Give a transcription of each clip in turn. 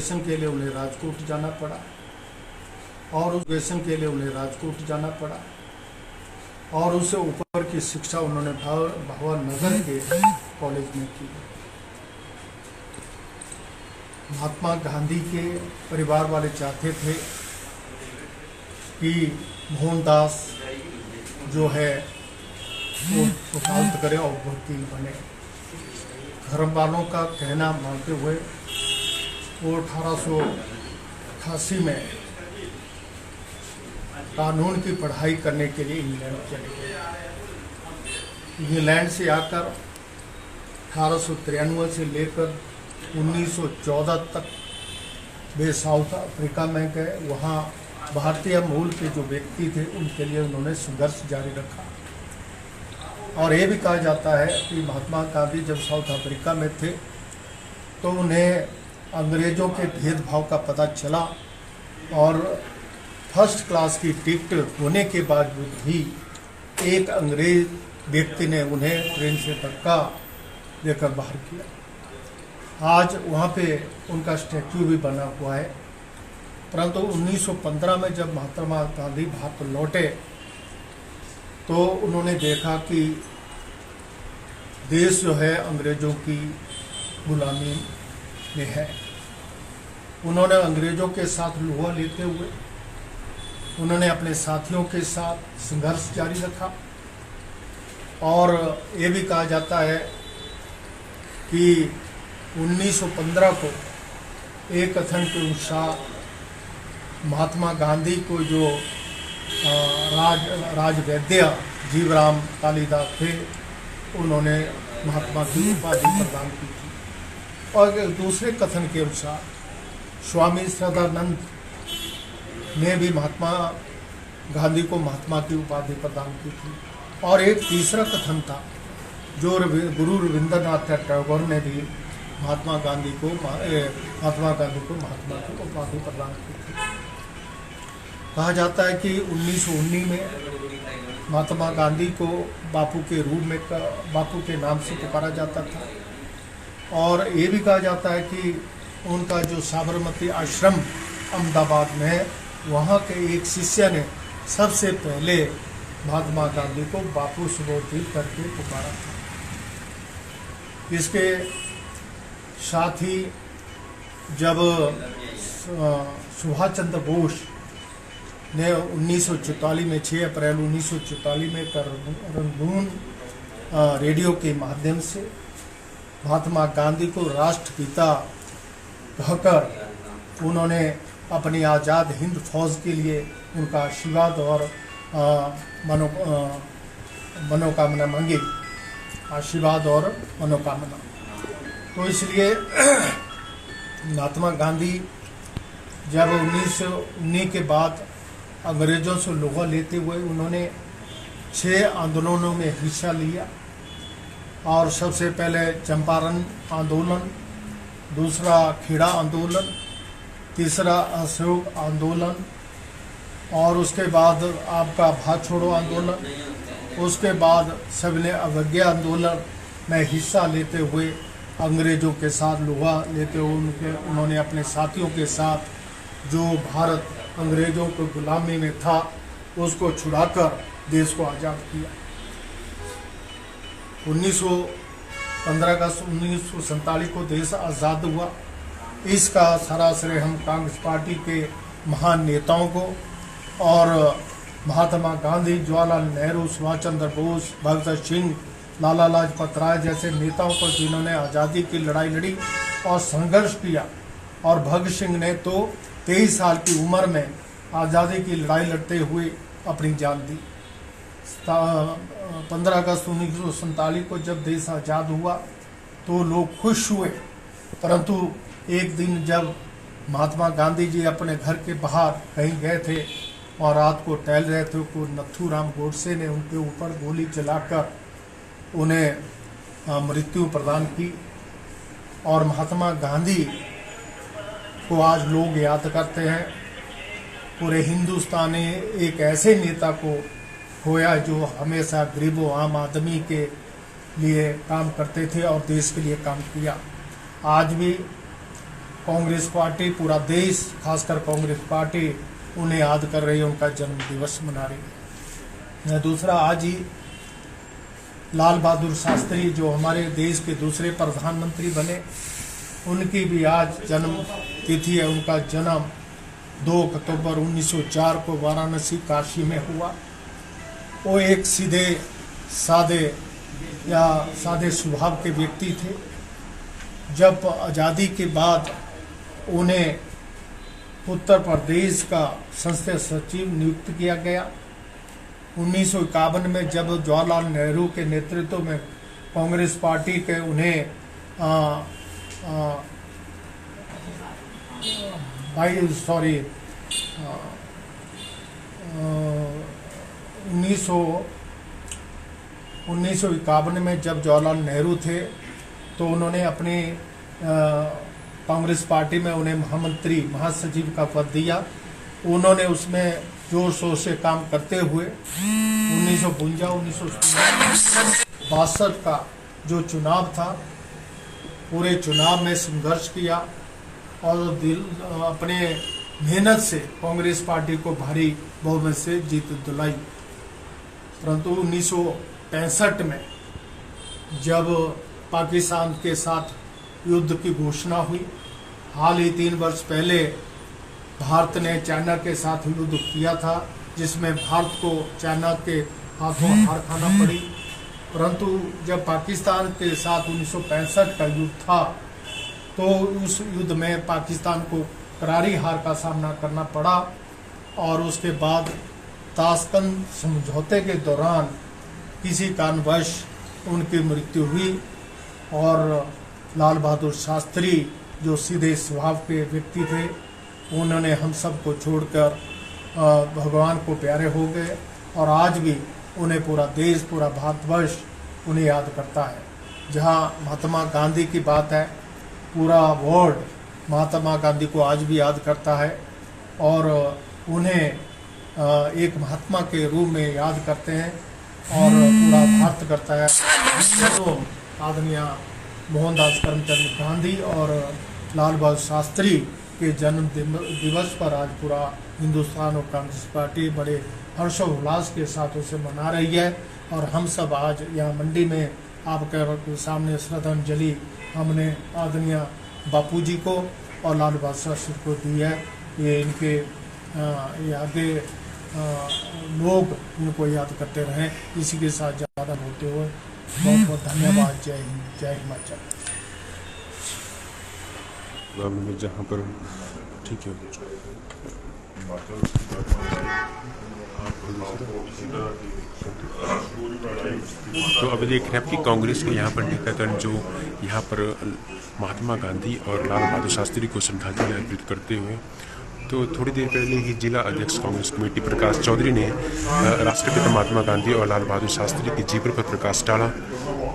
Education के लिए उन्हें राजकोट जाना पड़ा और उससे ऊपर की शिक्षा उन्होंने भावनगर के कॉलेज में की। महात्मा गांधी के परिवार वाले चाहते थे कि मोहनदास जो है वो वकालत करे और वकील बने। घर वालों का कहना मानते हुए वो 1888 में कानून की पढ़ाई करने के लिए इंग्लैंड चले गए। इंग्लैंड से आकर 1893 से लेकर 1914 तक वे साउथ अफ्रीका में गए। वहाँ भारतीय मूल के जो व्यक्ति थे उनके लिए उन्होंने संघर्ष जारी रखा। और ये भी कहा जाता है कि महात्मा गांधी जब साउथ अफ्रीका में थे तो उन्हें अंग्रेज़ों के भेदभाव का पता चला और फर्स्ट क्लास की टिकट होने के बावजूद भी एक अंग्रेज व्यक्ति ने उन्हें ट्रेन से धक्का देकर बाहर किया। आज वहाँ पे उनका स्टैच्यू भी बना हुआ है। परंतु 1915 में जब महात्मा गांधी भारत लौटे तो उन्होंने देखा कि देश जो है अंग्रेज़ों की गुलामी में है। उन्होंने अंग्रेज़ों के साथ लोहा लेते हुए उन्होंने अपने साथियों के साथ संघर्ष जारी रखा। और ये भी कहा जाता है कि 1915 को एक कथन के अनुसार महात्मा गांधी को जो राजवैद्य जीवराम कालिदास थे उन्होंने महात्मा की उपाधि प्रदान की थी। और दूसरे कथन के अनुसार स्वामी सदानंद ने भी महात्मा गांधी को महात्मा की उपाधि प्रदान की थी। और एक तीसरा कथन था जो गुरु रविंद्रनाथ टैगोर ने भी महात्मा गांधी को महात्मा की उपाधि प्रदान की थी। कहा जाता है कि 1919 में महात्मा गांधी को बापू के रूप में बापू के नाम से पुकारा जाता था। और ये भी कहा जाता है कि उनका जो साबरमती आश्रम अहमदाबाद में है वहाँ के एक शिष्य ने सबसे पहले महात्मा गांधी को बापू संबोधित करके पुकारा था। इसके साथ ही जब सुभाष चंद्र बोस ने 1944 में 6 अप्रैल 1944 में रंगून रेडियो के माध्यम से महात्मा गांधी को राष्ट्रपिता कहकर उन्होंने अपनी आज़ाद हिंद फौज के लिए उनका आशीर्वाद और मनोकामना मांगी, आशीर्वाद और मनोकामना। तो इसलिए महात्मा गांधी जब 1919 के बाद अंग्रेज़ों से लोहा लेते हुए उन्होंने 6 आंदोलनों में हिस्सा लिया। और सबसे पहले चंपारण आंदोलन, दूसरा खेड़ा आंदोलन, तीसरा असहयोग आंदोलन और उसके बाद आपका भारत छोड़ो आंदोलन, उसके बाद सबने अवज्ञा आंदोलन में हिस्सा लेते हुए अंग्रेज़ों के साथ लोहा लेते हुए उन्होंने अपने साथियों के साथ जो भारत अंग्रेज़ों को गुलामी में था उसको छुड़ाकर देश को आज़ाद किया। 15 अगस्त 1947 को देश आज़ाद हुआ। इसका सारा श्रेय हम कांग्रेस पार्टी के महान नेताओं को और महात्मा गांधी, जवाहरलाल नेहरू, सुभाष चंद्र बोस, भगत सिंह, लाला लाजपत राय जैसे नेताओं को जिन्होंने आज़ादी की लड़ाई लड़ी और संघर्ष किया। और भगत सिंह ने तो 23 साल की उम्र में आज़ादी की लड़ाई लड़ते हुए अपनी जान दी। 15 अगस्त 1947 को जब देश आज़ाद हुआ तो लोग खुश हुए। परंतु एक दिन जब महात्मा गांधी जी अपने घर के बाहर कहीं गए थे और रात को टहल रहे थे तो नथुराम गोडसे ने उनके ऊपर गोली चलाकर उन्हें मृत्यु प्रदान की। और महात्मा गांधी को आज लोग याद करते हैं। पूरे हिंदुस्तान ने एक ऐसे नेता को खोया जो हमेशा गरीबों आम आदमी के लिए काम करते थे और देश के लिए काम किया। आज भी कांग्रेस पार्टी, पूरा देश, खासकर कांग्रेस पार्टी उन्हें याद कर रही है, उनका जन्म दिवस मना रही है। दूसरा, आज ही लाल बहादुर शास्त्री जो हमारे देश के दूसरे प्रधानमंत्री बने, उनकी भी आज जन्म तिथि है। उनका जन्म 2 अक्टूबर 1904 को वाराणसी काशी में हुआ। वो एक सीधे सादे स्वभाव के व्यक्ति थे। जब आज़ादी के बाद उन्हें उत्तर प्रदेश का संसदीय सचिव नियुक्त किया गया। 1951 में जब जवाहरलाल नेहरू के नेतृत्व में कांग्रेस पार्टी के उन्हें 1951 में जब जवाहरलाल नेहरू थे तो उन्होंने अपनी कांग्रेस पार्टी में उन्हें महामंत्री, महासचिव का पद दिया। उन्होंने उसमें जोर शोर से काम करते हुए 1952 का जो चुनाव था, पूरे चुनाव में संघर्ष किया और अपने मेहनत से कांग्रेस पार्टी को भारी बहुमत से जीत दिलाई। परंतु 1965 में जब पाकिस्तान के साथ युद्ध की घोषणा हुई, हाल ही 3 वर्ष पहले भारत ने चाइना के साथ युद्ध किया था, जिसमें भारत को चाइना के हाथों हार खाना पड़ी। परंतु जब पाकिस्तान के साथ 1965 का युद्ध था तो उस युद्ध में पाकिस्तान को करारी हार का सामना करना पड़ा और उसके बाद ताशकंद समझौते के दौरान किसी कारणवश उनकी मृत्यु हुई और लाल बहादुर शास्त्री जो सीधे स्वभाव के व्यक्ति थे, उन्होंने हम सब को छोड़कर भगवान को प्यारे हो गए और आज भी उन्हें पूरा देश, पूरा भारतवर्ष उन्हें याद करता है। जहां महात्मा गांधी की बात है, पूरा वर्ल्ड महात्मा गांधी को आज भी याद करता है और उन्हें एक महात्मा के रूप में याद करते हैं और पूरा भारत करता है। तो आदरणीय मोहनदास करमचंद गांधी और लाल बहादुर शास्त्री के जन्म दिवस पर आज पूरा हिंदुस्तान और कांग्रेस पार्टी बड़े हर्षोल्लास के साथ उसे मना रही है और हम सब आज यहाँ मंडी में आपके सामने श्रद्धांजलि हमने आदरणीय बापूजी को और लाल बहादुर शास्त्री को दी है। ये इनके ये आगे लोग इनको याद करते रहें। इसी के साथ ज़्यादा बोलते हुए बहुत बहुत धन्यवाद। जय हिंद, जय हिमाचल। में जहाँ पर ठीक है तो अब देख रहे हैं कि कांग्रेस के यहाँ पर नेतागण जो यहाँ पर महात्मा गांधी और लाल बहादुर शास्त्री को श्रद्धांजलि अर्पित करते हुए, तो थोड़ी देर पहले ही जिला अध्यक्ष कांग्रेस कमेटी प्रकाश चौधरी ने राष्ट्रपिता महात्मा गांधी और लाल बहादुर शास्त्री के जीवन पर प्रकाश डाला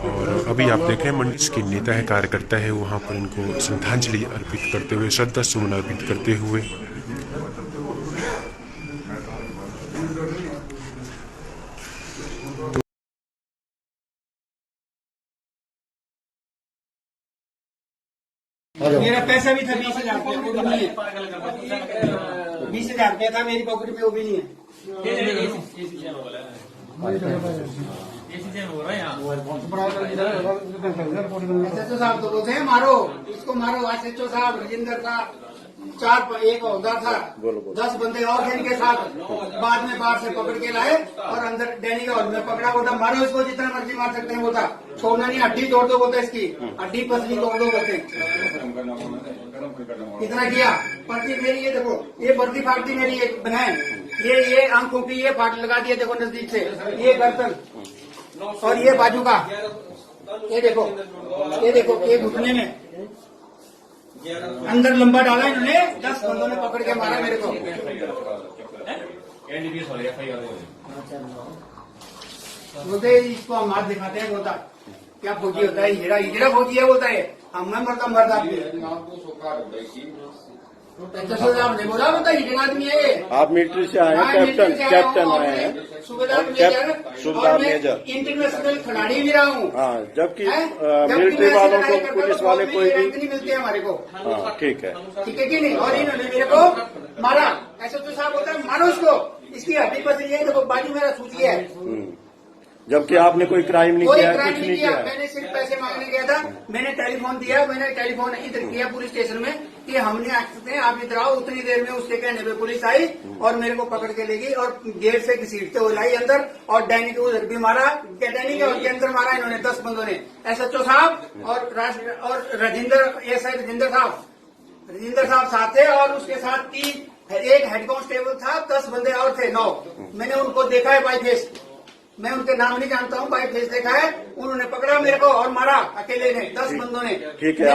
और अभी आप देख रहे हैं मंडी के नेता है, कार्यकर्ता है, वहाँ पर इनको श्रद्धांजलि अर्पित करते हुए, श्रद्धा सुमन अर्पित करते हुए। मेरा पैसा भी था 20,000 रुपया, वो भी नहीं है। 20,000 रुपया था मेरी पॉकेट में, वो भी नहीं है। एसएचओ साहब तो बोलते हैं मारो इसको, मारो। एसएचओ साहब राजेंद्र का 1 औहदा था, 10 बंदे और थे इनके साथ। बाद में बाहर से पकड़ के लाए और अंदर डैनी का हॉल में पकड़ा। बोलता मारो इसको, जितना मर्जी मार सकते हैं। बोलता छोड़ना नहीं, हड्डी तोड़ दो। बोलता इसकी हड्डी पसली तोड़ दो। बोलते इतना किया। पर्ची मेरी ये देखो, ये वर्दी फाड़ती मेरी एक बनाए, ये आंखों की ये फाट लगा दिए देखो नजदीक से, ये गर्दन और ये बाजू का, ये देखो ये घुटने में अंदर लंबा डाला इन्होंने। 10 बंदों ने पकड़ के मारा मेरे को। बोलते इसको हम हाथ दिखाते हैं। बोलता क्या फौजी होता है, हीरा फौजी है। बोलता है हम मैं मरता एसएचओ साहब ने बोला बता हिटन आदमी है ये। आप मिलिट्री से आए हैं, कैप्टन आए हैं, सूबेदार सूबेदार मेजर, इंटरनेशनल खिलाड़ी भी रहा हूँ। हाँ, जबकि मिलिट्री वालों को, पुलिस वाले कोई भी नहीं मिलते हमारे को। हाँ, ठीक है कि नहीं। और इन्होंने मेरे को मारा। एसएचओ साहब बोलता है मारो उसको, इसकी हड्डी पसली है, देखो बाजू मेरा सूज गया है। जबकि आपने कोई क्राइम नहीं किया, कुछ नहीं किया। मैंने सिर्फ पैसे मांगने गया था, मैंने टेलीफोन दिया, मैंने टेलीफोन इधर किया पुलिस स्टेशन में कि हमने एक्सेस है, आप इधर आओ। उतनी देर में उसके कहने पे पुलिस आई और मेरे को पकड़ के ले गई और गेट से घसीटते हुए लाई अंदर और डैनी को उधर भी मारा। डैनी के उनके अंदर मारा इन्होंने 10 बंदों ने, एसएचओ साहब और राजेंद्र एसआई राजेंद्र साहब साथ थे और उसके साथ एक हेड कांस्टेबल था, 10 बंदे और थे 9। मैंने उनको देखा है बाई फेस, मैं उनके नाम नहीं जानता हूँ, बाई फेस देखा है। उन्होंने पकड़ा मेरे को और मारा अकेले ने, 10 बंदों ने। ठीक है,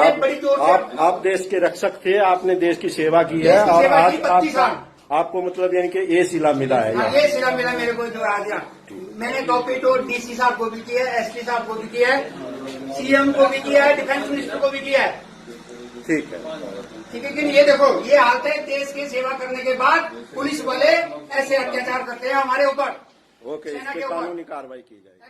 आप देश के रक्षक थे, आपने देश की सेवा की है और आज आपको मतलब यानी कि ये सिला मिला है। हाँ, ये सिला मिला मेरे को जो आज मैंने कॉपी तो डीसी साहब को भी किया है, एसपी साहब को भी किया है, सीएम को भी किया है, डिफेंस मिनिस्टर को भी किया है। ठीक है, ठीक है कि ये देखो ये हालत है, देश की सेवा करने के बाद पुलिस वाले ऐसे अत्याचार करते हैं हमारे ऊपर। ओके, इस पे कानूनी कार्रवाई की जाए।